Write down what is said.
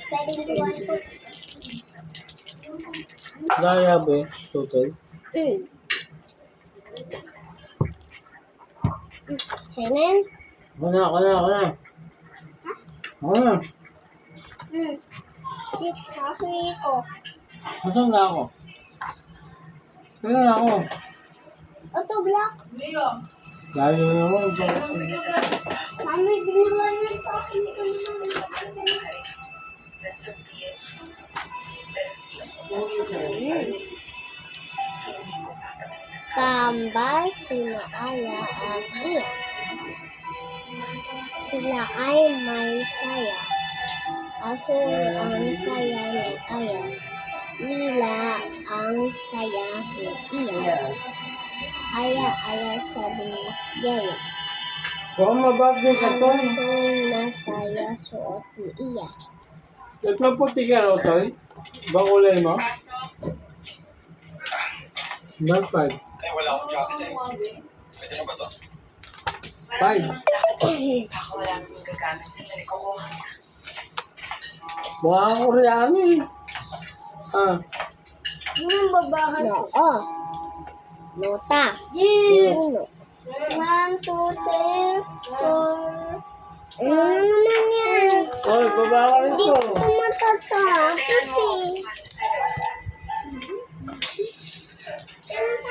71 po. Gaya ba eh, total? Seven? Ako na. Actually ko. Nasaan na ako? Kaya na ako. Auto block. Gaya na ako. Mami, binulan niya sa akin ito Kambal, sila Aya at Mia. Sila ay may saya. Aso ang saya ng Aya. Nila ang saya ng Iya. Aya, sabi ni Yaya. Baka mabag din ka to. Aso na saya suot ni Iya. Ito puti ka rin, Toy? Ba kulay mo? Not 5. Eh, wala akong jacket eh. Pwede na ba to? Five. Ako wala namang gagamit sa dali ko. Mukha kang Koreano eh. Ah. Yung babahan ko. Oo. Nota. Uno. 1, 2, 3, 4. Ano naman yan? Oy, baba ka Hindi rito. ko matata. Kasi